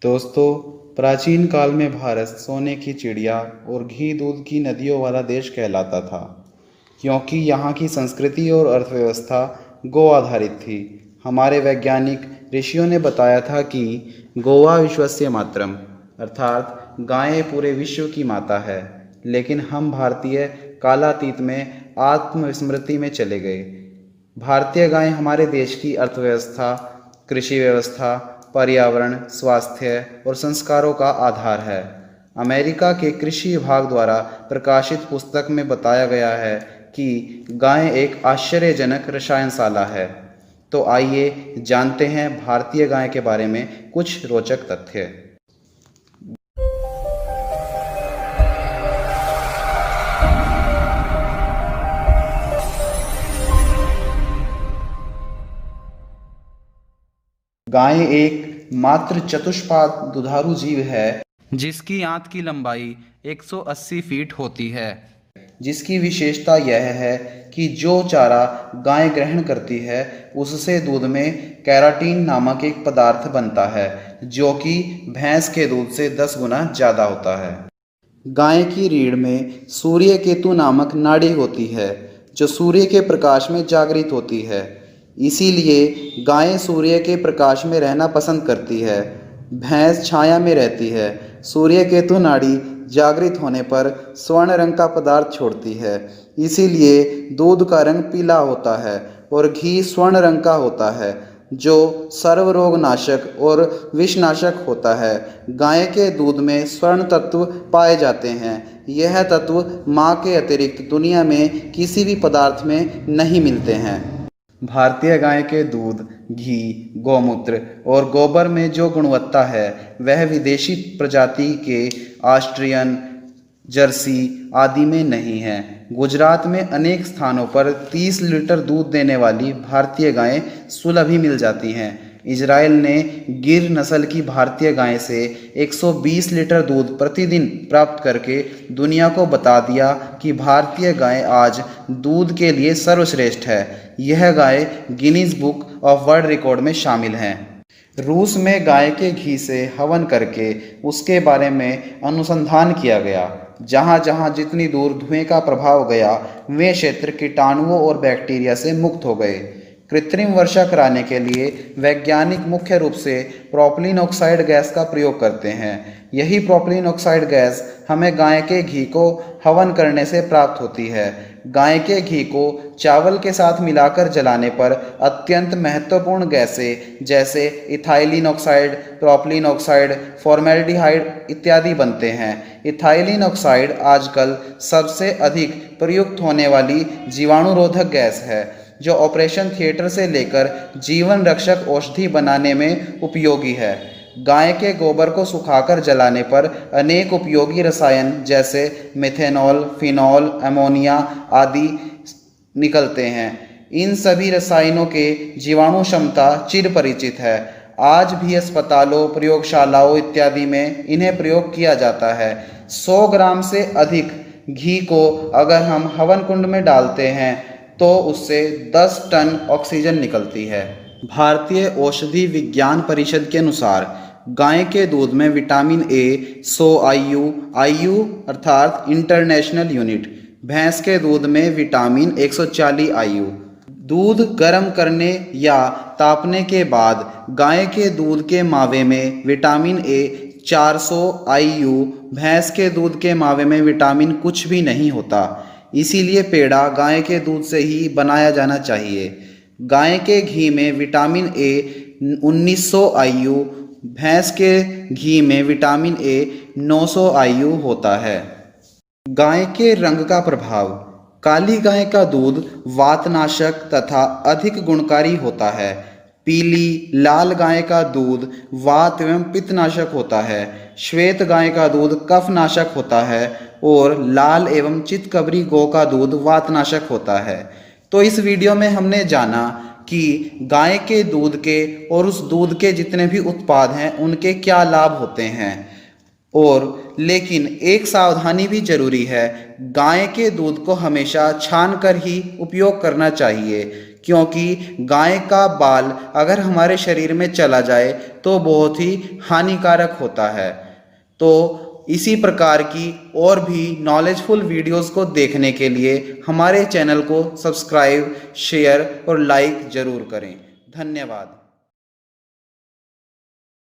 दोस्तों, प्राचीन काल में भारत सोने की चिड़िया और घी दूध की नदियों वाला देश कहलाता था, क्योंकि यहाँ की संस्कृति और अर्थव्यवस्था गौ आधारित थी। हमारे वैज्ञानिक ऋषियों ने बताया था कि गोवा विश्वस्य मातरम, अर्थात गायें पूरे विश्व की माता है। लेकिन हम भारतीय कालातीत में आत्मविस्मृति में चले गए। भारतीय गायें हमारे देश की अर्थव्यवस्था, कृषि व्यवस्था, पर्यावरण, स्वास्थ्य और संस्कारों का आधार है। अमेरिका के कृषि विभाग द्वारा प्रकाशित पुस्तक में बताया गया है कि गाय एक आश्चर्यजनक रसायनशाला है। तो आइए जानते हैं भारतीय गाय के बारे में कुछ रोचक तथ्य। गाय एक मात्र चतुष्पाद दुधारू जीव है जिसकी आंत की लंबाई 180 फीट होती है। जिसकी विशेषता यह है कि जो चारा गाय ग्रहण करती है उससे दूध में कैराटीन नामक एक पदार्थ बनता है, जो कि भैंस के दूध से 10 गुना ज़्यादा होता है। गाय की रीढ़ में सूर्य केतु नामक नाड़ी होती है, जो सूर्य के प्रकाश में जागृत होती है। इसीलिए गाय सूर्य के प्रकाश में रहना पसंद करती है। भैंस छाया में रहती है। सूर्य केतु नाड़ी जागृत होने पर स्वर्ण रंग का पदार्थ छोड़ती है, इसीलिए दूध का रंग पीला होता है और घी स्वर्ण रंग का होता है, जो सर्वरोग नाशक और विषनाशक होता है। गाय के दूध में स्वर्ण तत्व पाए जाते हैं। यह तत्व माँ के अतिरिक्त दुनिया में किसी भी पदार्थ में नहीं मिलते हैं। भारतीय गाय के दूध, घी, गौमूत्र और गोबर में जो गुणवत्ता है वह विदेशी प्रजाति के ऑस्ट्रियन, जर्सी आदि में नहीं है। गुजरात में अनेक स्थानों पर 30 लीटर दूध देने वाली भारतीय गायें सुलभ ही मिल जाती हैं। इजराइल ने गिर नस्ल की भारतीय गाय से 120 लीटर दूध प्रतिदिन प्राप्त करके दुनिया को बता दिया कि भारतीय गाय आज दूध के लिए सर्वश्रेष्ठ है। यह गाय Guinness book of world record में शामिल हैं। रूस में गाय के घी से हवन करके उसके बारे में अनुसंधान किया गया। जहाँ जहाँ जितनी दूर धुएं का प्रभाव गया, वे क्षेत्र कीटाणुओं और बैक्टीरिया से मुक्त हो गए। कृत्रिम वर्षा कराने के लिए वैज्ञानिक मुख्य रूप से प्रोपिलीन ऑक्साइड गैस का प्रयोग करते हैं। यही प्रोपिलीन ऑक्साइड गैस हमें गाय के घी को हवन करने से प्राप्त होती है। गाय के घी को चावल के साथ मिलाकर जलाने पर अत्यंत महत्वपूर्ण गैसें जैसे ethylene oxide, propylene oxide, formaldehyde इत्यादि बनते हैं। इथाइलिन ऑक्साइड आजकल सबसे अधिक प्रयुक्त होने वाली जीवाणुरोधक गैस है, जो ऑपरेशन थिएटर से लेकर जीवन रक्षक औषधि बनाने में उपयोगी है। गाय के गोबर को सुखाकर जलाने पर अनेक उपयोगी रसायन जैसे मेथेनॉल, फिनॉल, अमोनिया आदि निकलते हैं। इन सभी रसायनों के जीवाणु क्षमता चिर परिचित है। आज भी अस्पतालों, प्रयोगशालाओं इत्यादि में इन्हें प्रयोग किया जाता है। 100 ग्राम से अधिक घी को अगर हम हवन कुंड में डालते हैं तो उससे 10 टन ऑक्सीजन निकलती है। भारतीय औषधि विज्ञान परिषद के अनुसार गाय के दूध में विटामिन ए 100 IU अर्थात इंटरनेशनल यूनिट, भैंस के दूध में विटामिन 140 IU। दूध गर्म करने या तापने के बाद गाय के दूध के मावे में विटामिन ए 400 IU, भैंस के दूध के मावे में विटामिन कुछ भी नहीं होता। इसीलिए पेड़ा गाय के दूध से ही बनाया जाना चाहिए। गाय के घी में विटामिन ए 1900 IU, भैंस के घी में विटामिन ए 900 IU होता है। गाय के रंग का प्रभाव। काली गाय का दूध वातनाशक तथा अधिक गुणकारी होता है। पीली लाल गाय का दूध वात एवं पित्तनाशक होता है। श्वेत गाय का दूध कफनाशक होता है और लाल एवं चितकबरी गौ का दूध वातनाशक होता है। तो इस वीडियो में हमने जाना कि गाय के दूध के और उस दूध के जितने भी उत्पाद हैं उनके क्या लाभ होते हैं। और लेकिन एक सावधानी भी जरूरी है, गाय के दूध को हमेशा छान कर ही उपयोग करना चाहिए, क्योंकि गाय का बाल अगर हमारे शरीर में चला जाए तो बहुत ही हानिकारक होता है। तो इसी प्रकार की और भी नॉलेजफुल वीडियोस को देखने के लिए हमारे चैनल को सब्सक्राइब, शेयर और लाइक ज़रूर करें। धन्यवाद।